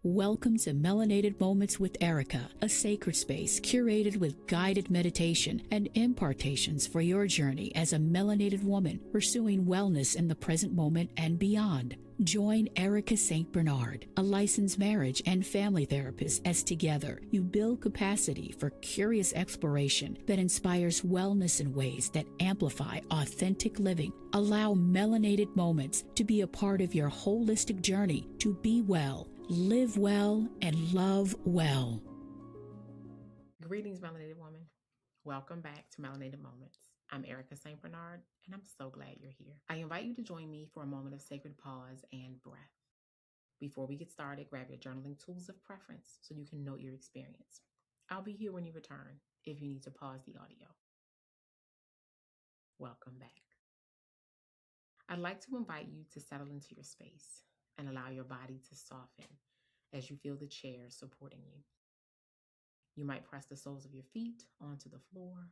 Welcome to Melanated Moments with Erica, a sacred space curated with guided meditation and impartations for your journey as a melanated woman pursuing wellness in the present moment and beyond. Join Erica St. Bernard, a licensed marriage and family therapist, as together you build capacity for curious exploration that inspires wellness in ways that amplify authentic living. Allow melanated moments to be a part of your holistic journey to be well, live well, and love well. Greetings, Melanated Woman. Welcome back to Melanated Moments. I'm Erica St. Bernard, and I'm so glad you're here. I invite you to join me for a moment of sacred pause and breath. Before we get started, grab your journaling tools of preference so you can note your experience. I'll be here when you return if you need to pause the audio. Welcome back. I'd like to invite you to settle into your space and allow your body to soften as you feel the chair supporting you. You might press the soles of your feet onto the floor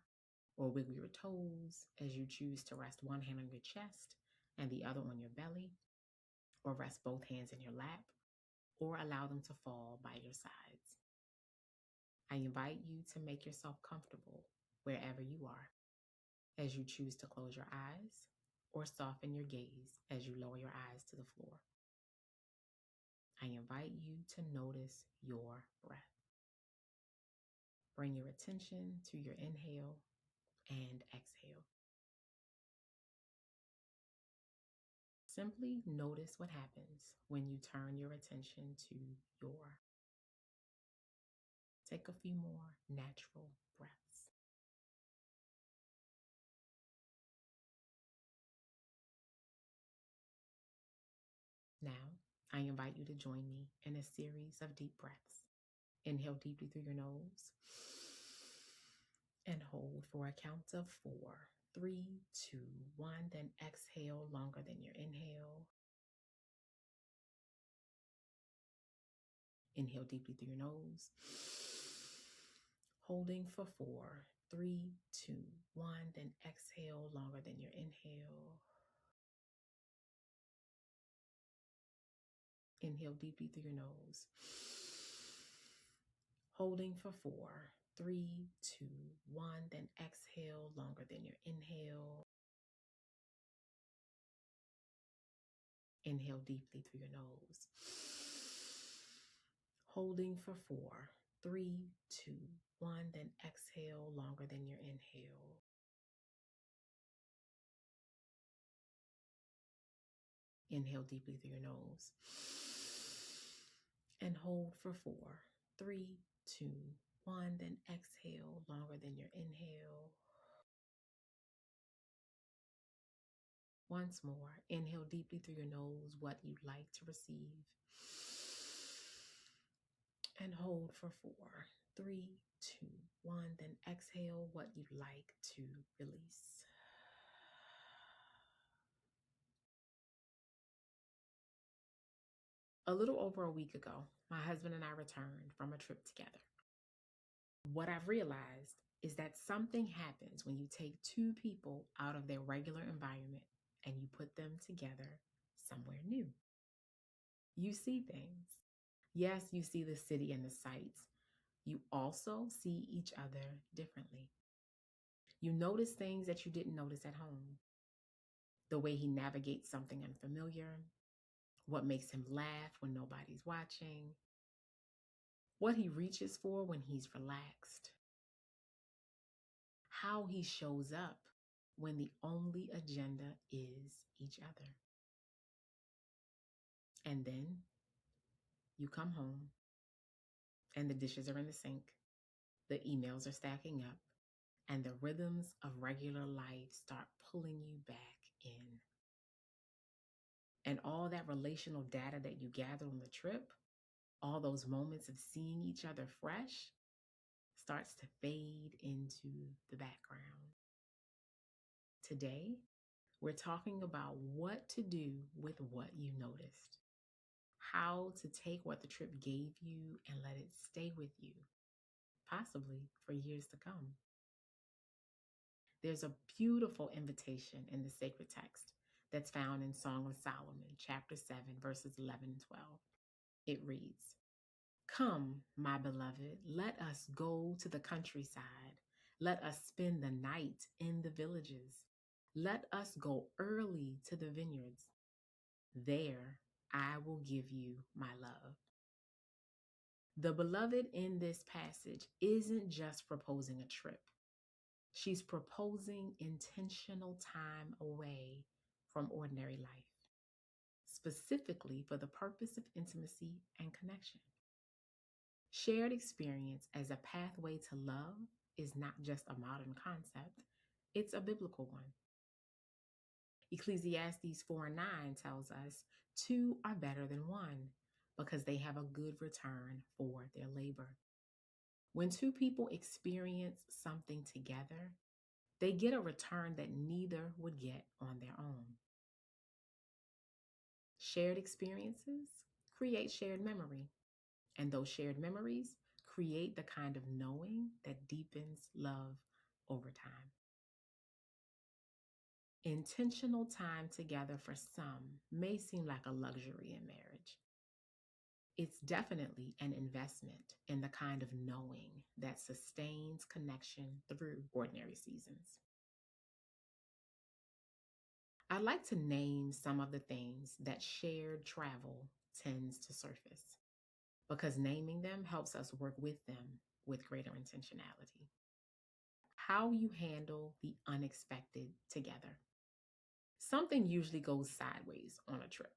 or wiggle your toes as you choose to rest one hand on your chest and the other on your belly, or rest both hands in your lap, or allow them to fall by your sides. I invite you to make yourself comfortable wherever you are as you choose to close your eyes or soften your gaze as you lower your eyes to the floor. I invite you to notice your breath. Bring your attention to your inhale and exhale. Simply notice what happens when you turn your attention to your. Take a few more natural breaths. Now, I invite you to join me in a series of deep breaths. Inhale deeply through your nose and hold for a count of 4. 3, 2, 1. Then exhale longer than your inhale. Inhale deeply through your nose. Holding for 4, 3, 2, 1. Then exhale longer than your inhale. Inhale deeply through your nose. Holding for 4, 3, 2, 1. Then exhale longer than your inhale. Inhale deeply through your nose. Holding for 4, 3, 2, 1. Then exhale longer than your inhale. Inhale deeply through your nose. And hold for 4, 3, 2, 1. Then exhale longer than your inhale. Once more, inhale deeply through your nose what you'd like to receive. And hold for 4, 3, 2, 1. Then exhale what you'd like to release. A little over a week ago, my husband and I returned from a trip together. What I've realized is that something happens when you take two people out of their regular environment and you put them together somewhere new. You see things. Yes, you see the city and the sights. You also see each other differently. You notice things that you didn't notice at home. The way he navigates something unfamiliar, what makes him laugh when nobody's watching, what he reaches for when he's relaxed, how he shows up when the only agenda is each other. And then you come home and the dishes are in the sink, the emails are stacking up, and the rhythms of regular life start pulling you back in. And all that relational data that you gathered on the trip, all those moments of seeing each other fresh, starts to fade into the background. Today, we're talking about what to do with what you noticed, how to take what the trip gave you and let it stay with you, possibly for years to come. There's a beautiful invitation in the sacred text that's found in Song of Solomon, chapter 7, verses 11 and 12. It reads, Come, my beloved, let us go to the countryside. Let us spend the night in the villages. Let us go early to the vineyards. There I will give you my love. The beloved in this passage isn't just proposing a trip, she's proposing intentional time away from ordinary life, specifically for the purpose of intimacy and connection. Shared experience as a pathway to love is not just a modern concept, it's a biblical one. Ecclesiastes 4 and 9 tells us two are better than one because they have a good return for their labor. When two people experience something together, they get a return that neither would get on their own. Shared experiences create shared memory, and those shared memories create the kind of knowing that deepens love over time. Intentional time together for some may seem like a luxury in marriage. It's definitely an investment in the kind of knowing that sustains connection through ordinary seasons. I'd like to name some of the things that shared travel tends to surface because naming them helps us work with them with greater intentionality. How you handle the unexpected together. Something usually goes sideways on a trip.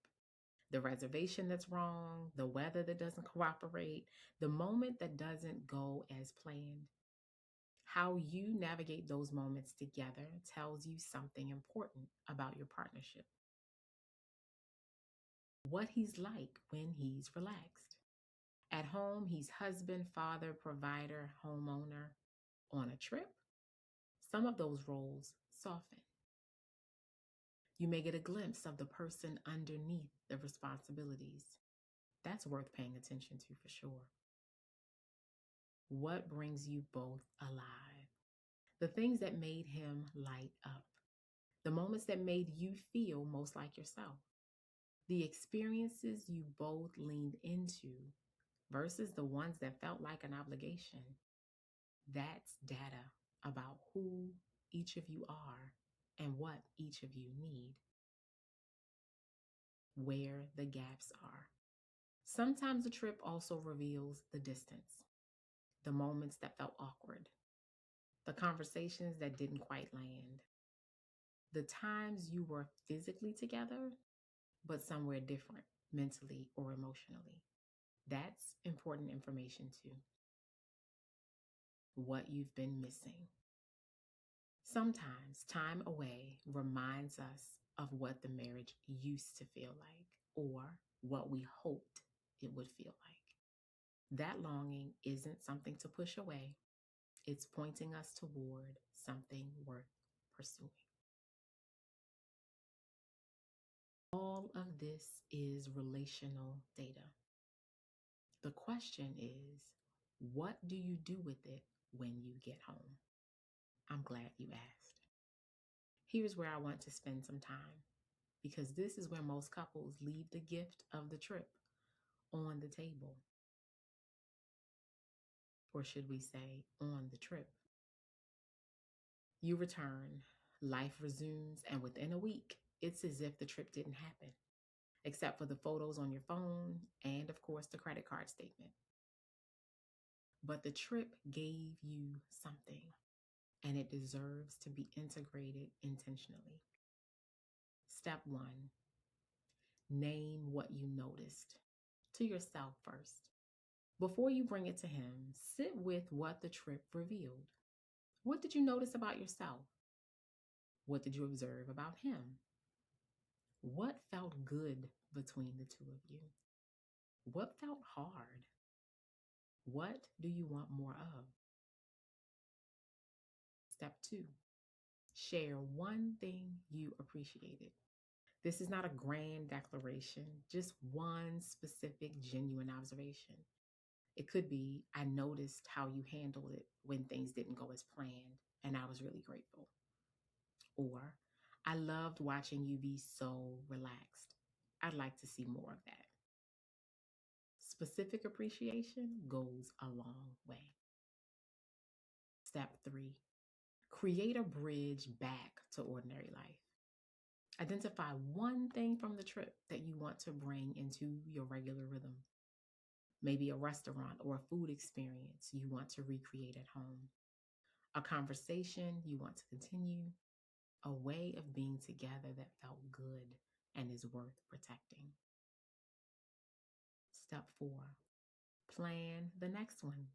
The reservation that's wrong, the weather that doesn't cooperate, the moment that doesn't go as planned. How you navigate those moments together tells you something important about your partnership. What he's like when he's relaxed. At home, he's husband, father, provider, homeowner. On a trip, some of those roles soften. You may get a glimpse of the person underneath the responsibilities. That's worth paying attention to for sure. What brings you both alive? The things that made him light up. The moments that made you feel most like yourself. The experiences you both leaned into versus the ones that felt like an obligation. That's data about who each of you are and what each of you need. Where the gaps are. Sometimes the trip also reveals the distance, the moments that felt awkward, the conversations that didn't quite land, the times you were physically together, but somewhere different, mentally or emotionally. That's important information too. What you've been missing. Sometimes time away reminds us of what the marriage used to feel like or what we hoped it would feel like. That longing isn't something to push away. It's pointing us toward something worth pursuing. All of this is relational data. The question is, what do you do with it when you get home? I'm glad you asked. Here's where I want to spend some time because this is where most couples leave the gift of the trip on the table. Or should we say, on the trip? You return, life resumes, and within a week, it's as if the trip didn't happen, except for the photos on your phone and, of course, the credit card statement. But the trip gave you something, and it deserves to be integrated intentionally. Step one, name what you noticed to yourself first. Before you bring it to him, sit with what the trip revealed. What did you notice about yourself? What did you observe about him? What felt good between the two of you? What felt hard? What do you want more of? Step two, share one thing you appreciated. This is not a grand declaration, just one specific, genuine observation. It could be, I noticed how you handled it when things didn't go as planned, and I was really grateful. Or, I loved watching you be so relaxed. I'd like to see more of that. Specific appreciation goes a long way. Step three, create a bridge back to ordinary life. Identify one thing from the trip that you want to bring into your regular rhythm. Maybe a restaurant or a food experience you want to recreate at home, a conversation you want to continue, a way of being together that felt good and is worth protecting. Step four, plan the next one.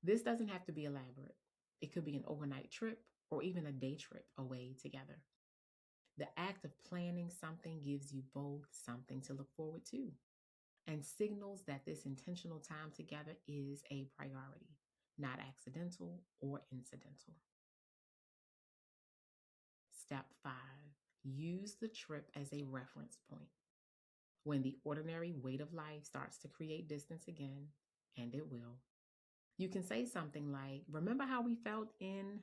This doesn't have to be elaborate. It could be an overnight trip or even a day trip away together. The act of planning something gives you both something to look forward to and signals that this intentional time together is a priority, not accidental or incidental. Step five, use the trip as a reference point. When the ordinary weight of life starts to create distance again, and it will, you can say something like, "Remember how we felt in,"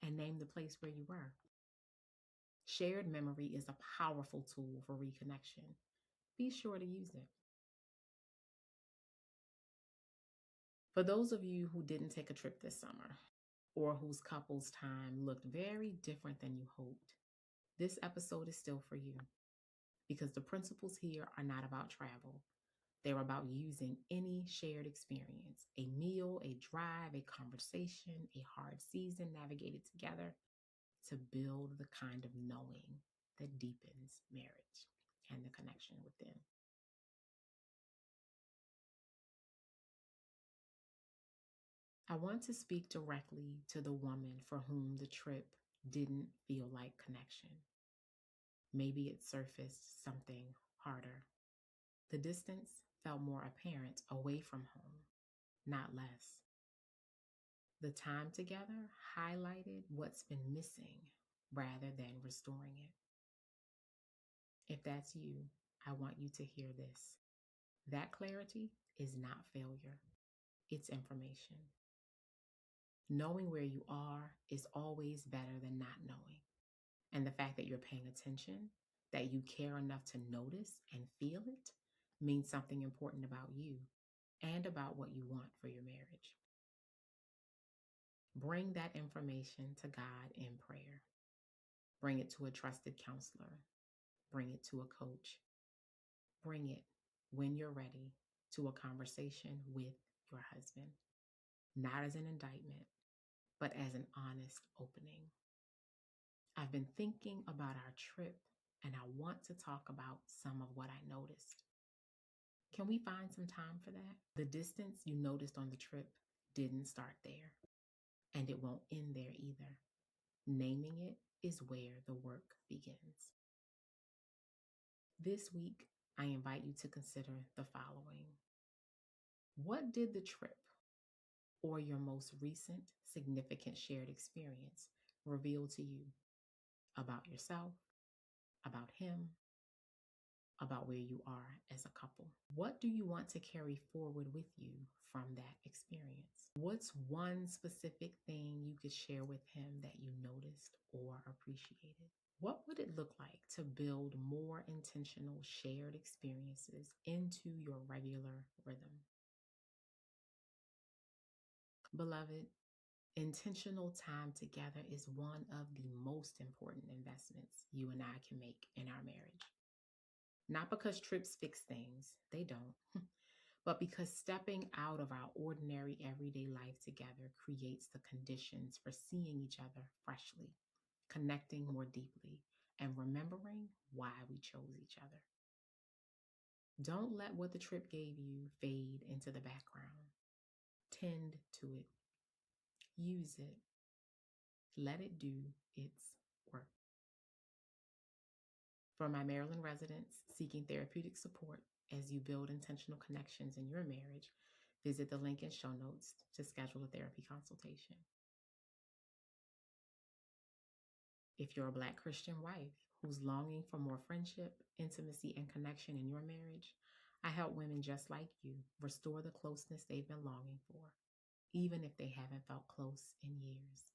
and name the place where you were. Shared memory is a powerful tool for reconnection. Be sure to use it. For those of you who didn't take a trip this summer or whose couple's time looked very different than you hoped, this episode is still for you because the principles here are not about travel. They're about using any shared experience, a meal, a drive, a conversation, a hard season navigated together to build the kind of knowing that deepens marriage and the connection within. I want to speak directly to the woman for whom the trip didn't feel like connection. Maybe it surfaced something harder. The distance felt more apparent away from home, not less. The time together highlighted what's been missing rather than restoring it. If that's you, I want you to hear this. That clarity is not failure, it's information. Knowing where you are is always better than not knowing. And the fact that you're paying attention, that you care enough to notice and feel it, means something important about you and about what you want for your marriage. Bring that information to God in prayer. Bring it to a trusted counselor. Bring it to a coach. Bring it, when you're ready, to a conversation with your husband, not as an indictment, but as an honest opening. I've been thinking about our trip, and I want to talk about some of what I noticed. Can we find some time for that? The distance you noticed on the trip didn't start there, and it won't end there either. Naming it is where the work begins. This week, I invite you to consider the following. What did the trip or your most recent significant shared experience reveal to you about yourself, about him, about where you are as a couple? What do you want to carry forward with you from that experience? What's one specific thing you could share with him that you noticed or appreciated? What would it look like to build more intentional shared experiences into your regular rhythm? Beloved, intentional time together is one of the most important investments you and I can make in our marriage. Not because trips fix things, they don't, but because stepping out of our ordinary everyday life together creates the conditions for seeing each other freshly, connecting more deeply, and remembering why we chose each other. Don't let what the trip gave you fade into the background. Tend to it. Use it. Let it do its work. For my Maryland residents seeking therapeutic support as you build intentional connections in your marriage, visit the link in show notes to schedule a therapy consultation. If you're a Black Christian wife who's longing for more friendship, intimacy, and connection in your marriage, I help women just like you restore the closeness they've been longing for, even if they haven't felt close in years.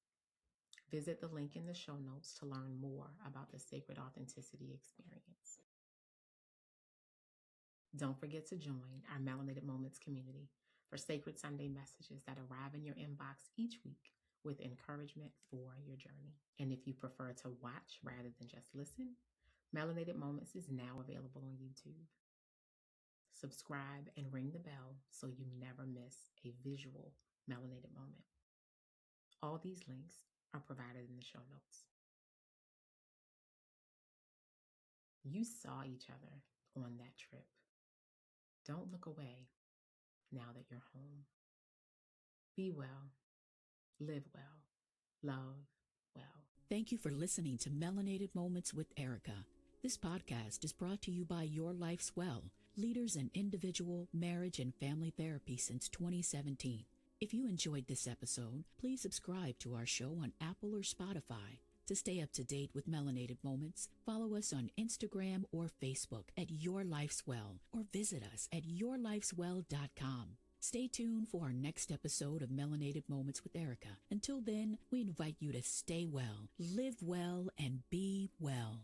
Visit the link in the show notes to learn more about the Sacred Authenticity Experience. Don't forget to join our Melanated Moments community for sacred Sunday messages that arrive in your inbox each week with encouragement for your journey. And if you prefer to watch rather than just listen, Melanated Moments is now available on YouTube. Subscribe and ring the bell so you never miss a visual melanated moment. All these links are provided in the show notes. You saw each other on that trip. Don't look away now that you're home. Be well, live well, love well. Thank you for listening to Melanated Moments with Erica. This podcast is brought to you by Your Life's Well, leaders in individual, marriage, and family therapy since 2017. If you enjoyed this episode, please subscribe to our show on Apple or Spotify. To stay up to date with Melanated Moments, follow us on Instagram or Facebook at Your Life's Well, or visit us at yourlifeswell.com. Stay tuned for our next episode of Melanated Moments with Erica. Until then, we invite you to stay well, live well, and be well.